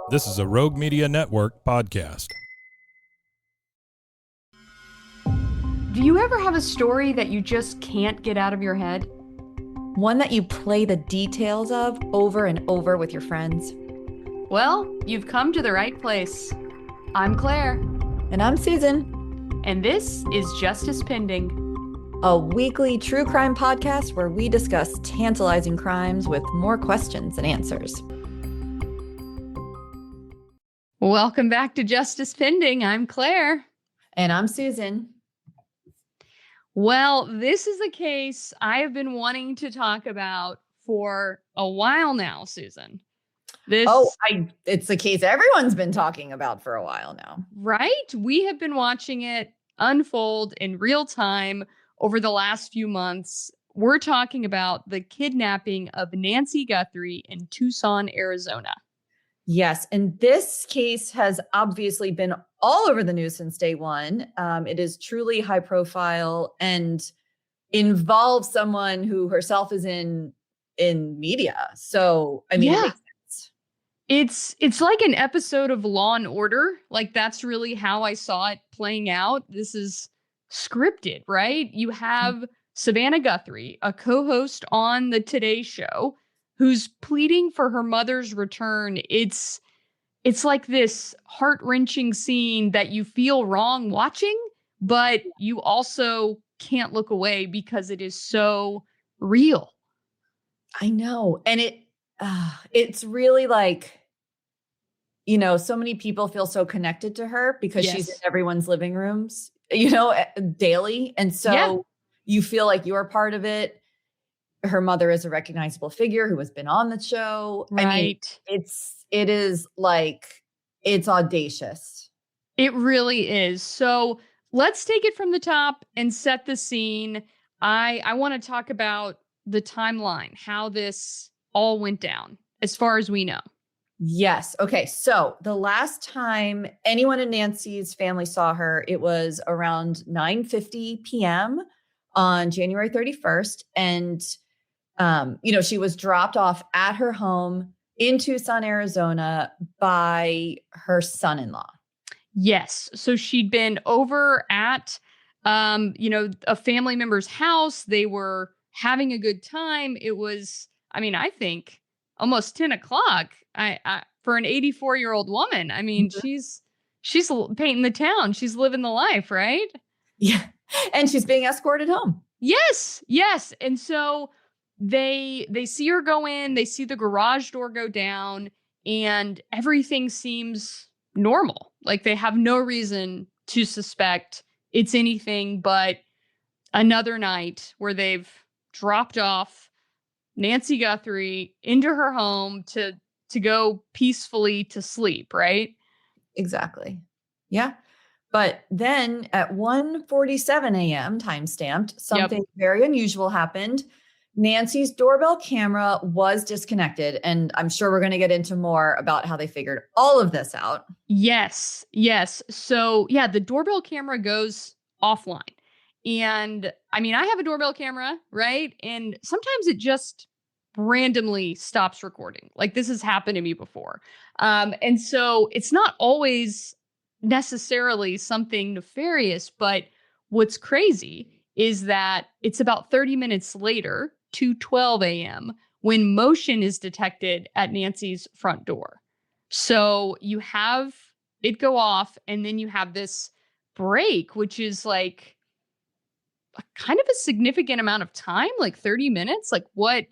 This is a Rogue Media Network podcast. Do you ever have a story that you just can't get out of your head? One that you play the details of over and over with your friends? Well, you've come to the right place. I'm Claire. And I'm Susan. And this is Justice Pending, a weekly true crime podcast where we discuss tantalizing crimes with more questions than answers. Welcome back to Justice Pending. I'm Claire. And I'm Susan. Well, this is a case I have been wanting to talk about for a while now, Susan. It's a case everyone's been talking about for a while now. Right? We have been watching it unfold in real time over the last few months. We're talking about the kidnapping of Nancy Guthrie in Tucson, Arizona. Yes, and this case has obviously been all over the news since day one. It is truly high profile and involves someone who herself is in media. So, I mean, yeah. It makes sense. It's like an episode of Law and Order. Like, that's really how I saw it playing out. This is scripted, right? You have Savannah Guthrie, a co-host on the Today Show, who's pleading for her mother's return. It's like this heart-wrenching scene that you feel wrong watching, but you also can't look away because it is so real. I know. And it's really like, you know, so many people feel so connected to her because she's in everyone's living rooms, you know, daily. And so you feel like you're part of it. Her mother is a recognizable figure who has been on the show. Right. I mean, it is like, it's audacious. It really is. So let's take it from the top and set the scene. I want to talk about the timeline, how this all went down, as far as we know. Yes. Okay. So the last time anyone in Nancy's family saw her, it was around 9:50 p.m. on January 31st. And she was dropped off at her home in Tucson, Arizona by her son-in-law. Yes. So she'd been over at, a family member's house. They were having a good time. It was, I think almost 10 o'clock for an 84-year-old woman. I mean, she's painting the town. She's living the life, right? Yeah. And she's being escorted home. Yes. Yes. And so they see her go in, they see the garage door go down, and everything seems normal. Like, they have no reason to suspect it's anything but another night where they've dropped off Nancy Guthrie into her home to go peacefully to sleep, right? Exactly. Yeah. But then at 1:47 a.m., time-stamped, something very unusual happened. Nancy's doorbell camera was disconnected. And I'm sure we're going to get into more about how they figured all of this out. Yes. Yes. So the doorbell camera goes offline. And I have a doorbell camera, right? And sometimes it just randomly stops recording. Like, this has happened to me before. And so it's not always necessarily something nefarious, but what's crazy is that it's about 30 minutes later, 2:12 a.m., when motion is detected at Nancy's front door. So you have it go off, and then you have this break, which is like a kind of a significant amount of time, like 30 minutes. Like, what,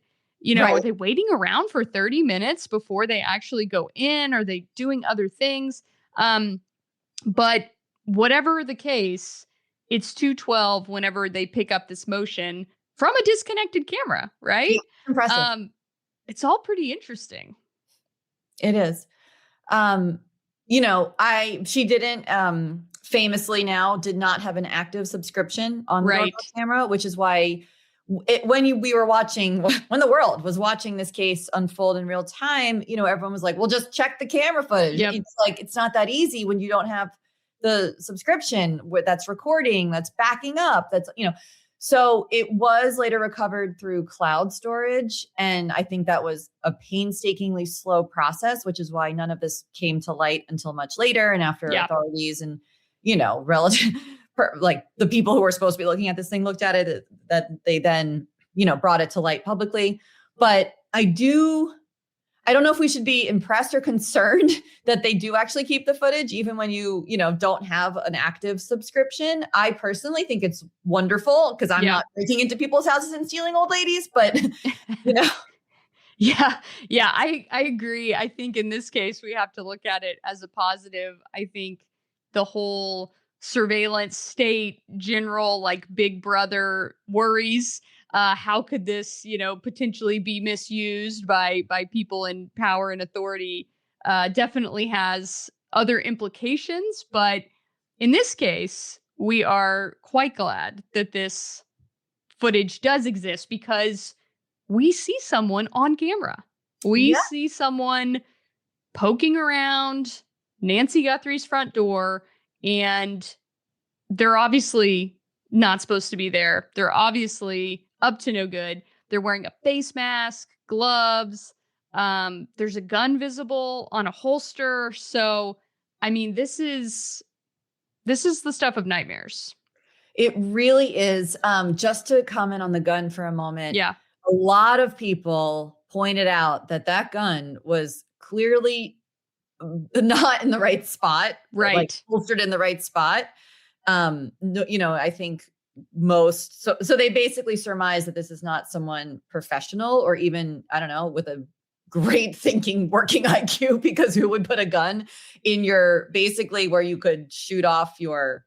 right. Are they waiting around for 30 minutes before they actually go in? Are they doing other things? But whatever the case, it's 2:12 whenever they pick up this motion from a disconnected camera, right? Yeah, impressive. It's all pretty interesting. It is. She didn't famously now did not have an active subscription on the doorbell camera, which is why when the world was watching this case unfold in real time, everyone was like, well, just check the camera footage. Yep. It's like, it's not that easy when you don't have the subscription that's recording, that's backing up, that's, So it was later recovered through cloud storage. And I think that was a painstakingly slow process, which is why none of this came to light until much later and after authorities and, relative, like the people who were supposed to be looking at this thing looked at it, that they then, brought it to light publicly. But I don't know if we should be impressed or concerned that they do actually keep the footage, even when you don't have an active subscription. I personally think it's wonderful because I'm not breaking into people's houses and stealing old ladies, but Yeah, I agree. I think in this case, we have to look at it as a positive. I think the whole surveillance state, general, like Big Brother worries. How could this, potentially be misused by people in power and authority? Definitely has other implications, but in this case, we are quite glad that this footage does exist because we see someone on camera. We see someone poking around Nancy Guthrie's front door, and they're obviously not supposed to be there. They're obviously up to no good. They're wearing a face mask, gloves. There's a gun visible on a holster. So, I mean, this is the stuff of nightmares. It really is. Just to comment on the gun for a moment. Yeah. A lot of people pointed out that gun was clearly not in the right spot. Right. Like holstered in the right spot. I think so they basically surmise that this is not someone professional or even, I don't know, with a great thinking working IQ, because who would put a gun in basically where you could shoot off your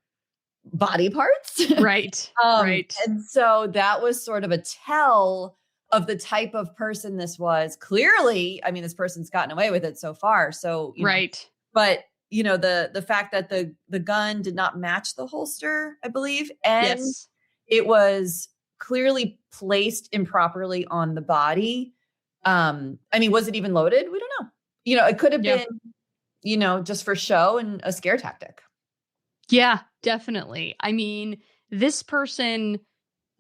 body parts? Right. Right. And so that was sort of a tell of the type of person this was. Clearly, I mean, this person's gotten away with it so far. So, right. But the fact that the gun did not match the holster, I believe, and it was clearly placed improperly on the body. I mean, was it even loaded? We don't know. It could have been, just for show and a scare tactic. Yeah, definitely. I mean, this person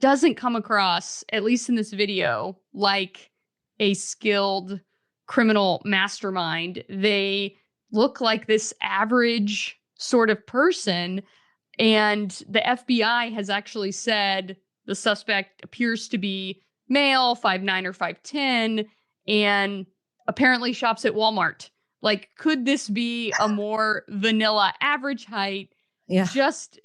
doesn't come across, at least in this video, like a skilled criminal mastermind. They look like this average sort of person. And the FBI has actually said the suspect appears to be male, 5'9" or 5'10", and apparently shops at Walmart. Like, could this be a more vanilla average height? Yeah. Just,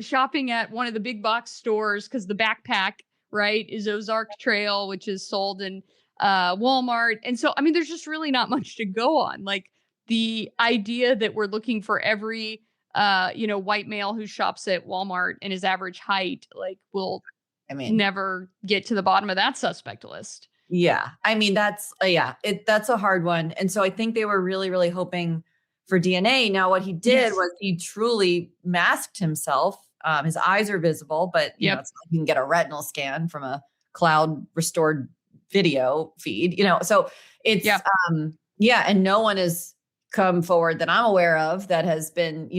shopping at one of the big box stores because the backpack, right, is Ozark Trail, which is sold in Walmart. And so, I mean, there's just really not much to go on. Like, the idea that we're looking for every, white male who shops at Walmart and his average height, like, will never get to the bottom of that suspect list. Yeah. I mean, that's a hard one. And so I think they were really, really hoping for DNA. Now, what he did was he truly masked himself. His eyes are visible, but you know, it's like you can get a retinal scan from a cloud restored video feed, so it's, and no one has come forward that I'm aware of that has been,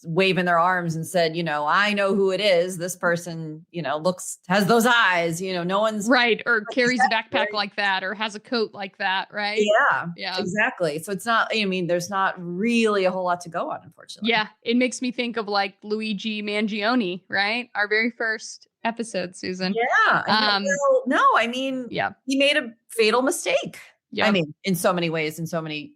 waving their arms and said, I know who it is. This person, has those eyes, no one's right. Or carries a backpack like that, or has a coat like that. Right. Yeah, exactly. So it's not, there's not really a whole lot to go on, unfortunately. Yeah. It makes me think of like Luigi Mangione, right? Our very first episode, Susan. Yeah. He made a fatal mistake. Yep. I mean, in so many ways, in so many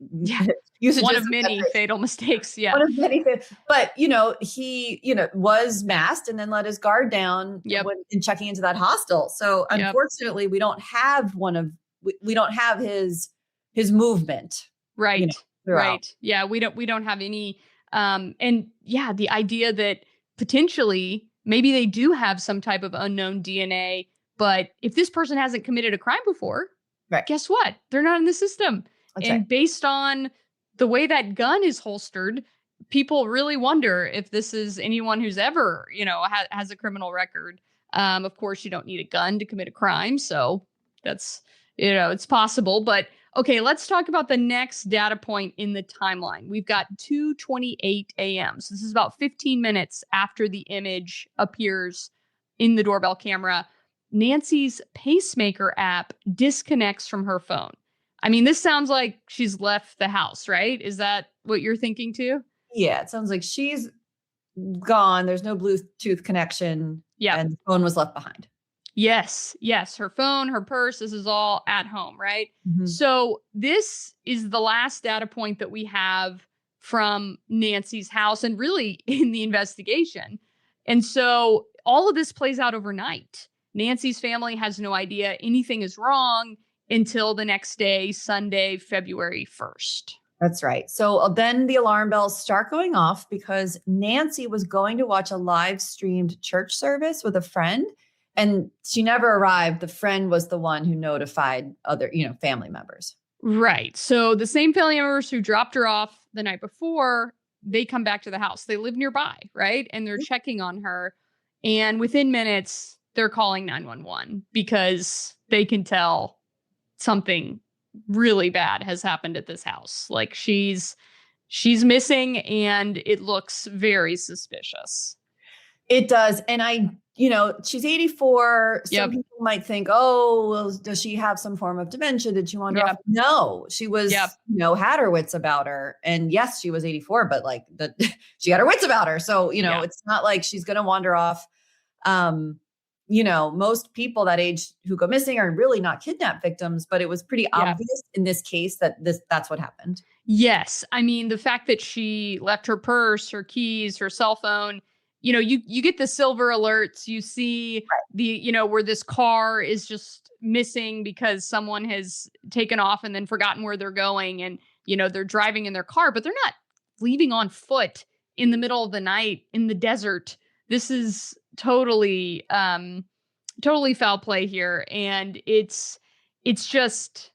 usages. One of many fatal mistakes. Yeah. One of many. But, he, was masked and then let his guard down in checking into that hostel. So unfortunately, we don't have we don't have his movement. Right. Right. Yeah. We don't have any. The idea that potentially maybe they do have some type of unknown DNA, but if this person hasn't committed a crime before, guess what? They're not in the system. And based on the way that gun is holstered, people really wonder if this is anyone who's ever, has a criminal record. Of course, you don't need a gun to commit a crime. So that's, it's possible. But okay, let's talk about the next data point in the timeline. We've got 2:28 a.m. So this is about 15 minutes after the image appears in the doorbell camera, Nancy's pacemaker app disconnects from her phone. I mean, this sounds like she's left the house, right? Is that what you're thinking too? Yeah, it sounds like she's gone. There's no Bluetooth connection. Yeah. And the phone was left behind. Yes. Her phone, her purse, this is all at home, right? Mhm. So this is the last data point that we have from Nancy's house and really in the investigation. And so all of this plays out overnight. Nancy's family has no idea anything is wrong until the next day, Sunday, February 1st. That's right. So then the alarm bells start going off because Nancy was going to watch a live streamed church service with a friend, and she never arrived. The friend was the one who notified other, family members. Right. So the same family members who dropped her off the night before, they come back to the house. They live nearby, right? And they're checking on her. And within minutes, they're calling 911 because they can tell something really bad has happened at this house. Like she's missing and it looks very suspicious. It does. And she's 84. Some people might think, oh, well, does she have some form of dementia? Did she wander off? No, she was, had her wits about her. And yes, she was 84, but she had her wits about her. So, it's not like she's going to wander off. Most people that age who go missing are really not kidnap victims, but it was pretty obvious in this case that's what happened. Yes. I mean, the fact that she left her purse, her keys, her cell phone, you get the silver alerts, you see where this car is just missing because someone has taken off and then forgotten where they're going. And, they're driving in their car, but they're not leaving on foot in the middle of the night in the desert. This is totally foul play here. And it's just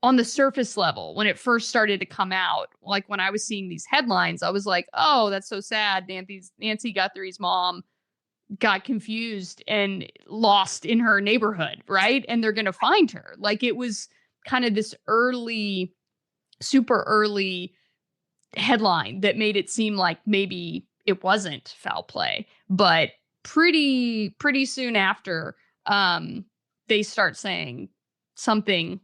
on the surface level. When it first started to come out, like when I was seeing these headlines, I was like, oh, that's so sad. Nancy Guthrie's mom got confused and lost in her neighborhood, right? And they're going to find her. Like it was kind of this super early headline that made it seem like maybe it wasn't foul play, but pretty soon after, they start saying something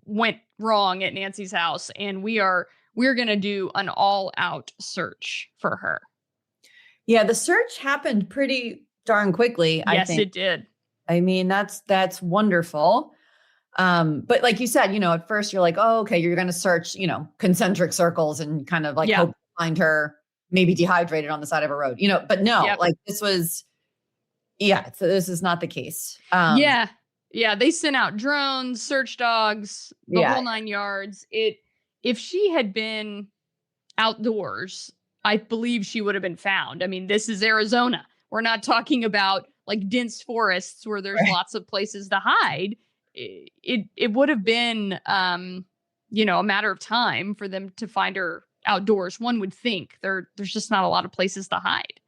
went wrong at Nancy's house, and we're going to do an all-out search for her. Yeah, the search happened pretty darn quickly. Yes, I think it did. I mean, that's wonderful. But like you said, at first you're like, oh, okay, you're going to search, concentric circles and kind of like hope to find her maybe dehydrated on the side of a road, but no, like this was, so this is not the case. Yeah, they sent out drones, search dogs, the whole 9 yards. If she had been outdoors, I believe she would have been found. I mean, this is Arizona. We're not talking about like dense forests where there's lots of places to hide. It would have been, a matter of time for them to find her outdoors. One would think there's just not a lot of places to hide.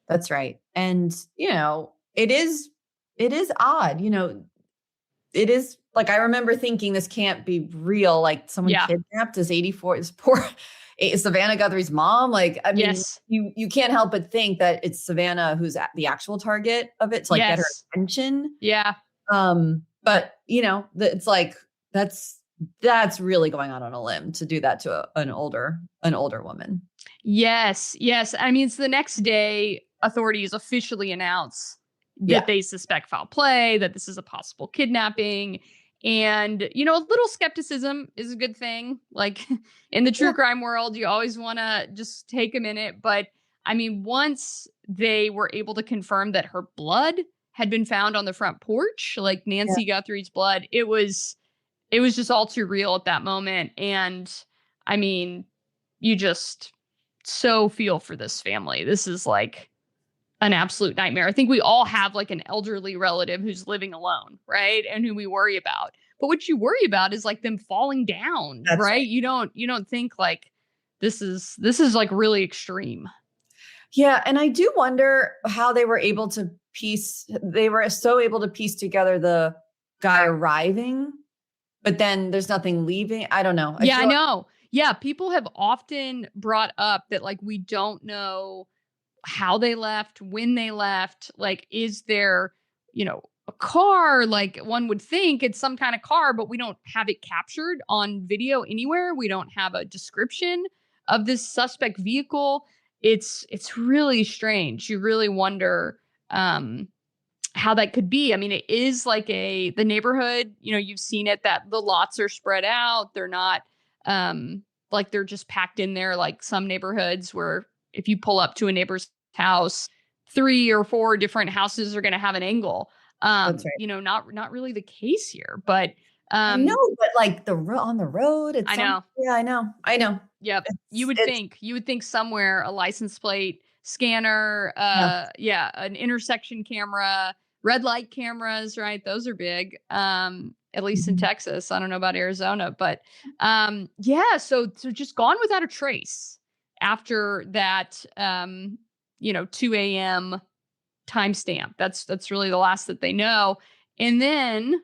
That's right. And, it is odd, it is like, I remember thinking this can't be real. Like someone kidnapped is 84, is poor Savannah Guthrie's mom. Like, I mean, you can't help but think that it's Savannah who's the actual target of it to get her attention. Yeah. But it's like, that's really going out on a limb to do that to an older woman. Yes. I mean, it's the next day authorities officially announce that they suspect foul play, that this is a possible kidnapping. And, a little skepticism is a good thing. Like in the true crime world, you always want to just take a minute. But I mean, once they were able to confirm that her blood had been found on the front porch, like Nancy Guthrie's blood, it was just all too real at that moment. And I mean, you just so feel for this family. This is like an absolute nightmare. I think we all have like an elderly relative who's living alone, right? And who we worry about. But what you worry about is like them falling down, right? You don't think like this is like really extreme. Yeah, and I do wonder how they were so able to piece together the guy arriving, but then there's nothing leaving. I don't know. I know. Yeah, people have often brought up that like we don't know how they left, when they left. Like, is there, a car? Like, one would think it's some kind of car, but we don't have it captured on video anywhere. We don't have a description of this suspect vehicle. It's really strange. You really wonder how that could be. I mean, it is like the neighborhood, you've seen it, that the lots are spread out. They're not like they're just packed in there, like some neighborhoods where if you pull up to a neighbor's house, 3 or 4 different houses are going to have an angle. That's right. Not really the case here, but I know, but like on the road, it's I know. Yeah, I know. Yep. You would think somewhere a license plate scanner, Yeah. an intersection camera, red light cameras, right? Those are big. At least in Mhm. Texas. I don't know about Arizona, but so just gone without a trace after that 2 a.m. timestamp. That's really the last that they know. And then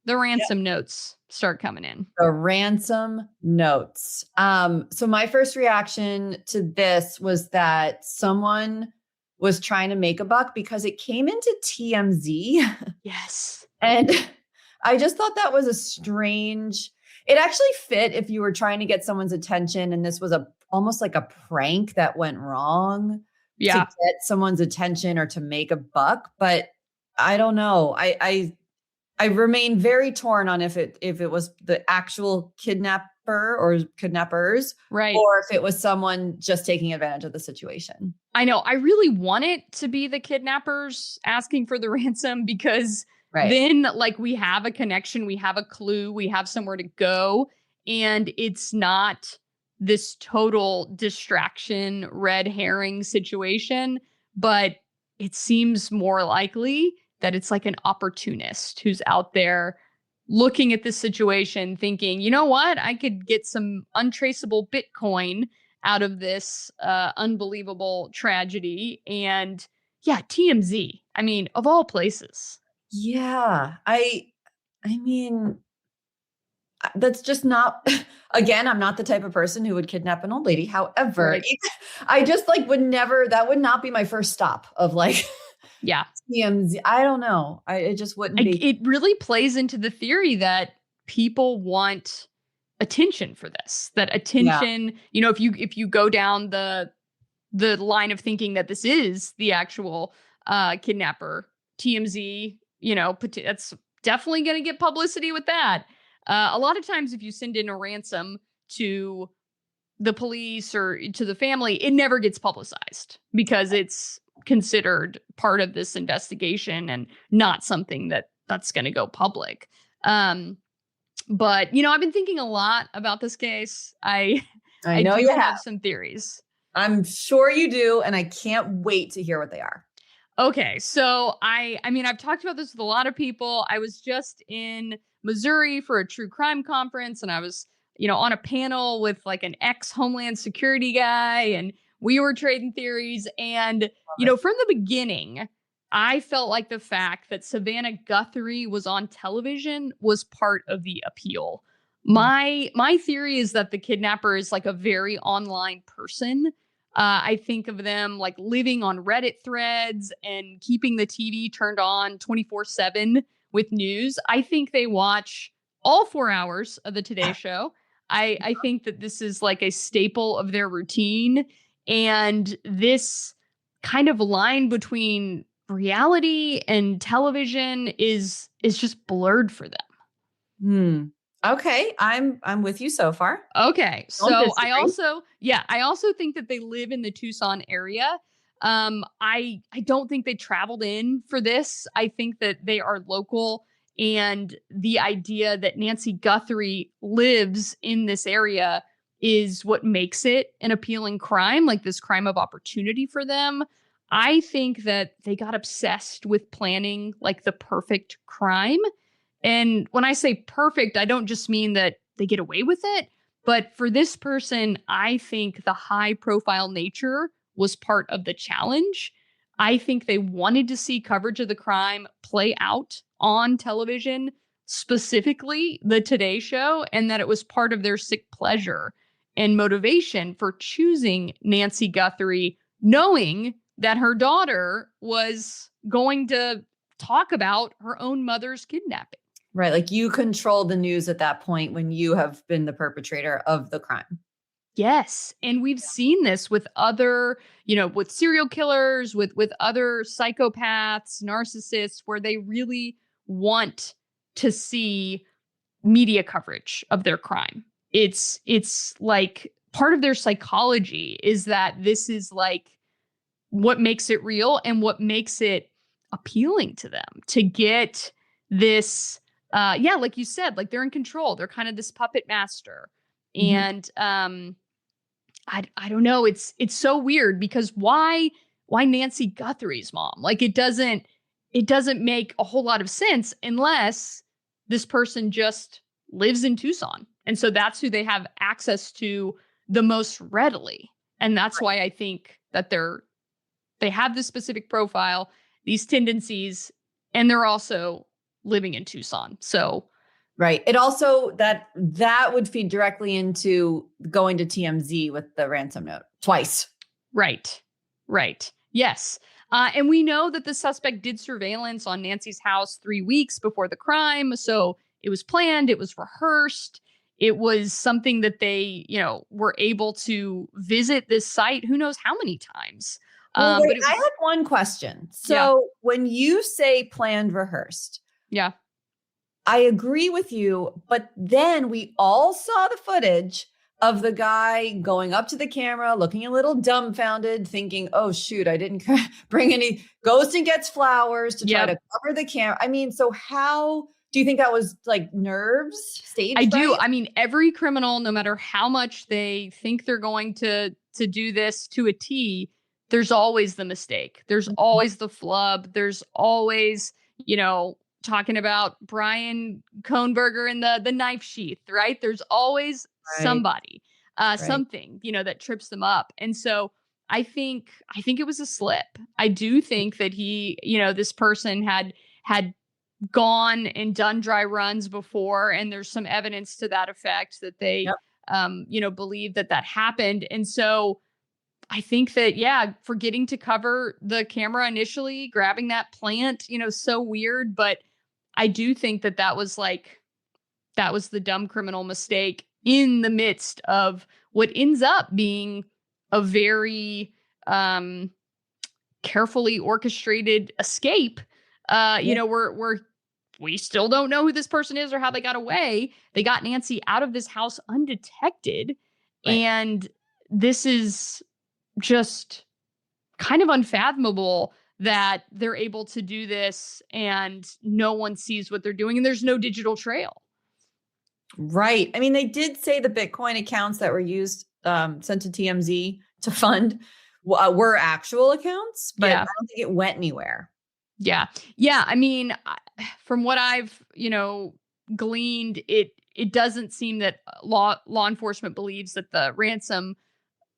the ransom notes start coming in. The ransom notes. So my first reaction to this was that someone was trying to make a buck because it came into TMZ. Yes. And I just thought that was it actually fit if you were trying to get someone's attention and this was almost like a prank that went wrong to get someone's attention or to make a buck. But I don't know. I remain very torn on if it was the actual kidnapper or kidnappers, right, or if it was someone just taking advantage of the situation. I know. I really want it to be the kidnappers asking for the ransom because then, like, we have a connection, we have a clue, we have somewhere to go, and it's not this total distraction, red herring situation. But it seems more likely that it's like an opportunist who's out there looking at this situation thinking, you know what, I could get some untraceable Bitcoin out of this unbelievable tragedy. And yeah, TMZ. I mean, of all places. Yeah. I mean, that's just not, again, I'm not the type of person who would kidnap an old lady. However, I just that would not be my first stop of like, yeah, TMZ. I don't know. It just wouldn't be. It really plays into the theory that people want attention for this. That attention, if you go down the line of thinking that this is the actual kidnapper, TMZ, that's definitely going to get publicity with that. A lot of times, if you send in a ransom to the police or to the family, it never gets publicized because it's considered part of this investigation and not something that's going to go public. But I've been thinking a lot about this case. I know do you have some theories. I'm sure you do, and I can't wait to hear what they are. Okay, so I've talked about this with a lot of people. I was just in Missouri for a true crime conference, and I was, on a panel with like an ex-Homeland Security guy, and we were trading theories. And, from the beginning, I felt like the fact that Savannah Guthrie was on television was part of the appeal. My theory is that the kidnapper is like a very online person. I think of them like living on Reddit threads and keeping the TV turned on 24/7 with news. I think they watch all 4 hours of the Today Show. I think that this is like a staple of their routine. And this kind of line between reality and television is just blurred for them. Okay, I'm with you so far. Okay, so I also think that they live in the Tucson area. I don't think they traveled in for this. I think that they are local, and the idea that Nancy Guthrie lives in this area is what makes it an appealing crime, like this crime of opportunity for them. I think that they got obsessed with planning like the perfect crime. And when I say perfect, I don't just mean that they get away with it. But for this person, I think the high profile nature was part of the challenge. I think they wanted to see coverage of the crime play out on television, specifically the Today Show, and that it was part of their sick pleasure and motivation for choosing Nancy Guthrie, knowing that her daughter was going to talk about her own mother's kidnapping. Right. Like you control the news at that point when you have been the perpetrator of the crime. Yes. And we've seen this with other, with serial killers, with other psychopaths, narcissists, where they really want to see media coverage of their crime. It's like part of their psychology is that this is like what makes it real and what makes it appealing to them to get this like you said, like they're in control. They're kind of this puppet master. And I don't know. It's so weird because why Nancy Guthrie's mom? Like it doesn't make a whole lot of sense unless this person just lives in Tucson. And so that's who they have access to the most readily. And that's why I think that they have this specific profile, these tendencies, and they're also living in Tucson. So right. It also that would feed directly into going to TMZ with the ransom note twice. Right. Yes. And we know that the suspect did surveillance on Nancy's house 3 weeks before the crime. So it was planned. It was rehearsed. It was something that they, were able to visit this site. Who knows how many times? Well, wait, I had one question. So when you say planned, rehearsed. Yeah. I agree with you, but then we all saw the footage of the guy going up to the camera, looking a little dumbfounded, thinking, oh, shoot, I didn't bring any, goes and gets flowers to try to cover the camera. I mean, so how do you think that was like nerves, stage fright? I do. I mean, every criminal, no matter how much they think they're going to do this to a T, there's always the mistake. There's always the flub. There's always, talking about Brian Kohnberger in the knife sheath, right? There's always somebody, something, that trips them up. And so I think it was a slip. I do think that he, this person had gone and done dry runs before. And there's some evidence to that effect that they, believe that happened. And so I think that, forgetting to cover the camera initially, grabbing that plant, so weird. But I do think that was the dumb criminal mistake in the midst of what ends up being a very carefully orchestrated escape. Where we still don't know who this person is or how they got away. They got Nancy out of this house undetected. Right. And this is just kind of unfathomable that they're able to do this and no one sees what they're doing and there's no digital trail. Right. I mean, they did say the Bitcoin accounts that were used, sent to TMZ to fund were actual accounts, but I don't think it went anywhere. Yeah. Yeah. I mean, from what I've, gleaned, it doesn't seem that law enforcement believes that the ransom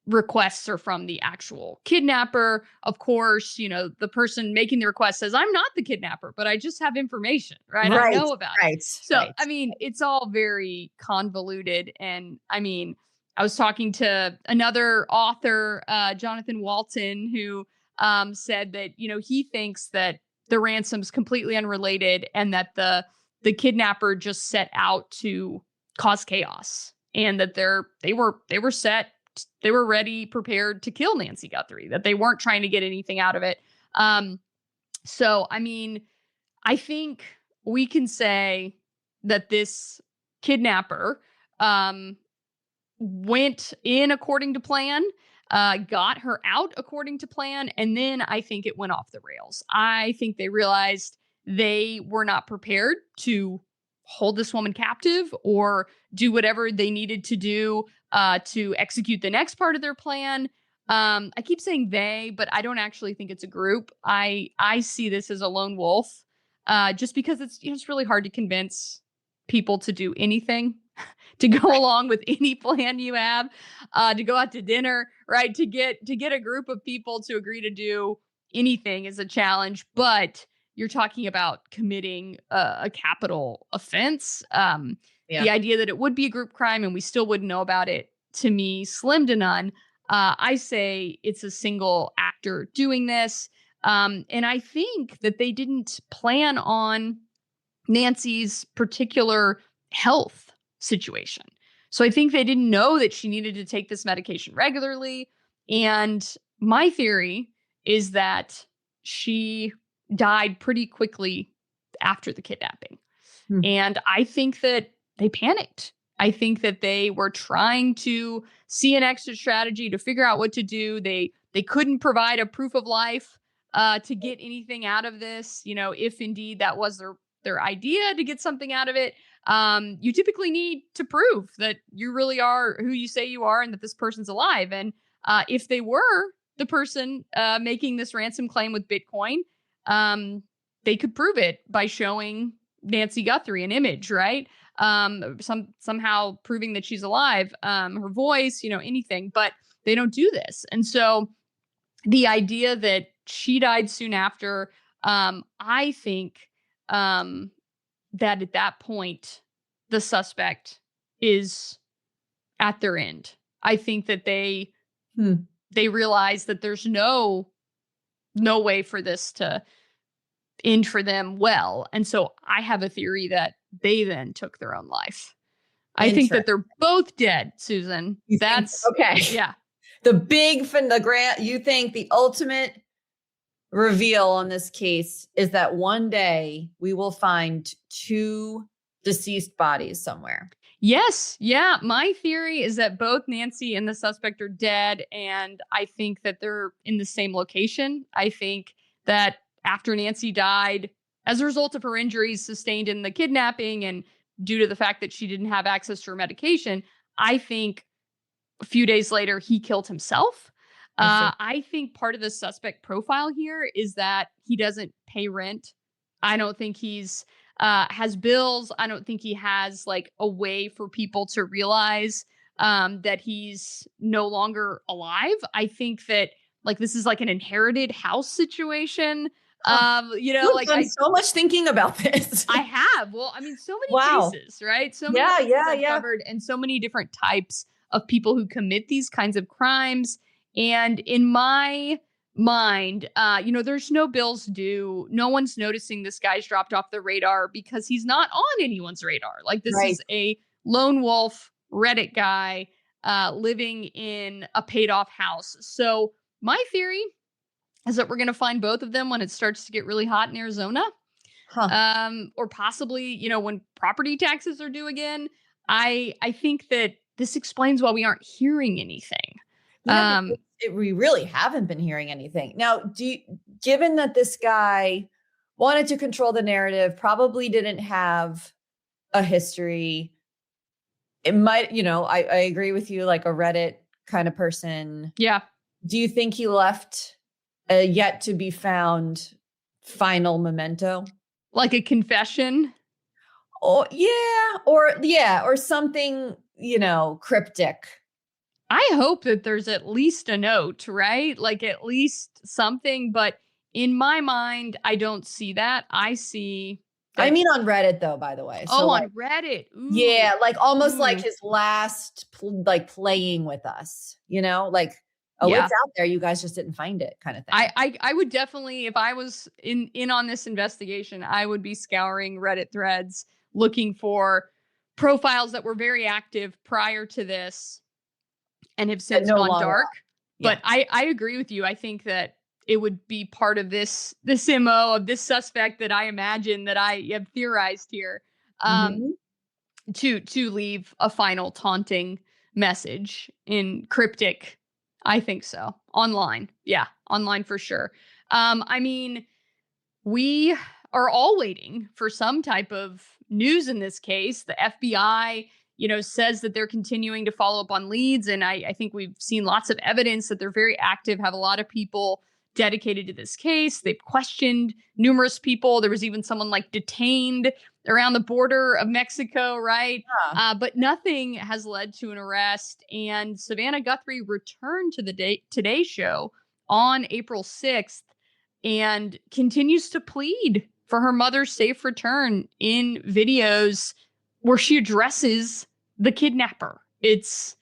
requests are from the actual kidnapper. Of course, the person making the request says, I'm not the kidnapper, but I just have information, right? I know about it. So, I mean, it's all very convoluted. And I mean, I was talking to another author, Jonathan Walton, who said that, he thinks that the ransom's completely unrelated and that the kidnapper just set out to cause chaos and that they were set. They were ready, prepared to kill Nancy Guthrie, that they weren't trying to get anything out of it. So, I mean, I think we can say that this kidnapper went in according to plan, got her out according to plan, and then I think it went off the rails. I think they realized they were not prepared to hold this woman captive or do whatever they needed to do to execute the next part of their plan. I keep saying they, but I don't actually think it's a group. I see this as a lone wolf, just because it's really hard to convince people to do anything, to go along with any plan you have, to go out to dinner, right? To get a group of people to agree to do anything is a challenge, but you're talking about committing a capital offense. The idea that it would be a group crime and we still wouldn't know about it, to me, slim to none. I say it's a single actor doing this. And I think that they didn't plan on Nancy's particular health situation. So I think they didn't know that she needed to take this medication regularly. And my theory is that she died pretty quickly after the kidnapping. Hmm. And I think that they panicked. I think that they were trying to see an exit strategy to figure out what to do. They couldn't provide a proof of life to get anything out of this. You know, if indeed that was their idea to get something out of it, you typically need to prove that you really are who you say you are and that this person's alive. And if they were the person making this ransom claim with Bitcoin, they could prove it by showing Nancy Guthrie an image, right? Somehow proving that she's alive, her voice, anything, but they don't do this. And so the idea that she died soon after, I think that at that point, the suspect is at their end. I think that they realize that there's no way for this to end for them well. And so I have a theory that they then took their own life. I think that they're both dead, Susan. That's okay. Yeah. You think the ultimate reveal on this case is that one day we will find 2 deceased bodies somewhere. Yes. Yeah. My theory is that both Nancy and the suspect are dead. And I think that they're in the same location. I think that after Nancy died, as a result of her injuries sustained in the kidnapping and due to the fact that she didn't have access to her medication, I think a few days later, he killed himself. I think part of the suspect profile here is that he doesn't pay rent. I don't think he's has bills. I don't think he has like a way for people to realize that he's no longer alive. I think that like this is like an inherited house situation. You've done so much thinking about this. I have. Well, I mean, so many cases, right? So many cases I've covered, and so many different types of people who commit these kinds of crimes. And in my mind, there's no bills due. No one's noticing this guy's dropped off the radar because he's not on anyone's radar. Like this is a lone wolf Reddit guy living in a paid off house. So my theory is that we're going to find both of them when it starts to get really hot in Arizona. Or possibly, when property taxes are due again. I think that this explains why we aren't hearing anything. Yeah, we really haven't been hearing anything. Now, given that this guy wanted to control the narrative, probably didn't have a history, it might, I agree with you, like a Reddit kind of person. Yeah. Do you think he left a yet to be found final memento? Like a confession? Oh, yeah. Or something, cryptic. I hope that there's at least a note, right? Like at least something. But in my mind, I don't see that. I see. I mean, on Reddit, though, by the way. So on Reddit. Ooh. Yeah. Like almost like his last, playing with us, like, it's out there. You guys just didn't find it kind of thing. I would definitely, if I was in on this investigation, I would be scouring Reddit threads, looking for profiles that were very active prior to this and have since gone dark. Yeah. But I agree with you. I think that it would be part of this MO of this suspect that I imagine that I have theorized here to leave a final taunting message in cryptic. I think so. Online. Yeah, online for sure. I mean, we are all waiting for some type of news in this case. The FBI, says that they're continuing to follow up on leads. And I think we've seen lots of evidence that they're very active, have a lot of people dedicated to this case. They've questioned numerous people. There was even someone like detained around the border of Mexico, right? Yeah. But nothing has led to an arrest. And Savannah Guthrie returned to the Today Show on April 6th and continues to plead for her mother's safe return in videos where she addresses the kidnapper. It's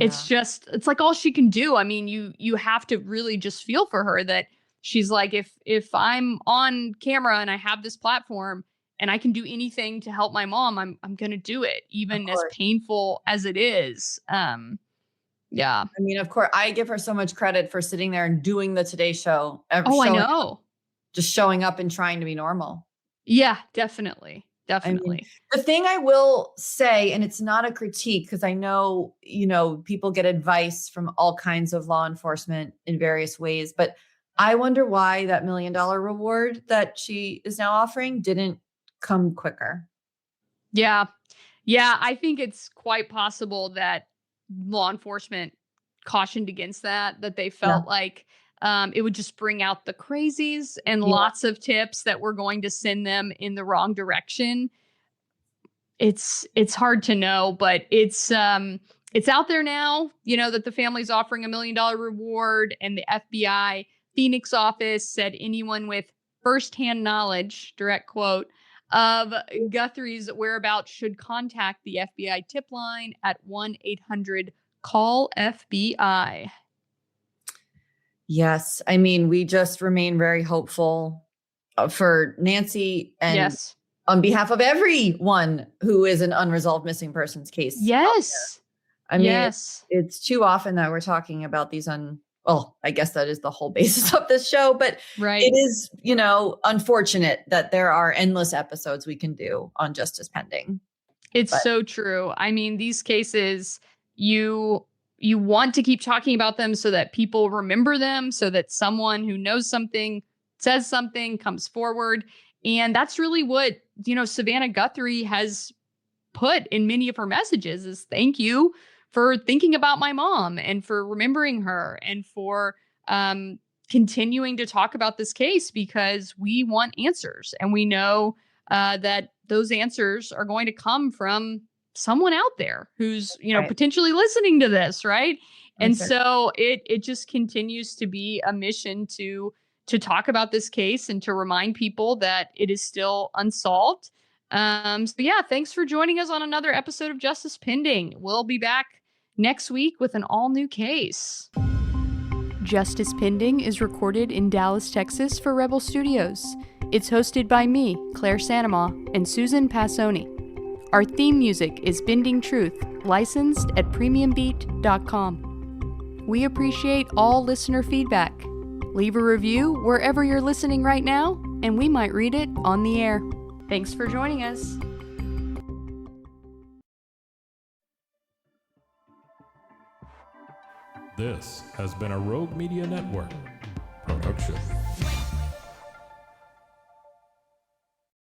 It's just, it's like all she can do. I mean, you have to really just feel for her that she's like, if I'm on camera and I have this platform and I can do anything to help my mom, I'm gonna do it, Of even as course. painful as it is. Yeah. I mean, of course, I give her so much credit for sitting there and doing the Today Show, Oh, I showing, know. just showing up and trying to be normal. Yeah, definitely. I mean, Definitely. the thing I will say, and it's not a critique because I know, people get advice from all kinds of law enforcement in various ways, but I wonder why that $1 million reward that she is now offering didn't come quicker. Yeah. Yeah, I think it's quite possible that law enforcement cautioned against that they Yeah. felt like it would just bring out the crazies and Yeah. lots of tips that were going to send them in the wrong direction. It's hard to know, but it's out there now, that the family's offering $1 million reward, and the FBI Phoenix office said anyone with firsthand knowledge, direct quote, of Guthrie's whereabouts should contact the FBI tip line at 1-800-CALL-FBI. Yes. I mean, we just remain very hopeful for Nancy and Yes. on behalf of everyone who is an unresolved missing persons case. Yes. I mean, Yes. it's too often that we're talking about these well, I guess that is the whole basis of this show, but Right. it is, unfortunate that there are endless episodes we can do on Justice Pending. It's But- so true. I mean, these cases, you want to keep talking about them so that people remember them, so that someone who knows something says something, comes forward. And that's really what, Savannah Guthrie has put in many of her messages is thank you for thinking about my mom and for remembering her and for continuing to talk about this case, because we want answers, and we know that those answers are going to come from someone out there who's Right. potentially listening to this, right? And That's right. so it just continues to be a mission to talk about this case and to remind people that it is still unsolved. So yeah, thanks for joining us on another episode of Justice Pending. We'll be back next week with an all new case. Justice Pending is recorded in Dallas, Texas for Rebel Studios. It's hosted by me, Claire Sanama, and Susan Passoni. Our theme music is Bending Truth, licensed at premiumbeat.com. We appreciate all listener feedback. Leave a review wherever you're listening right now, and we might read it on the air. Thanks for joining us. This has been a Rogue Media Network production.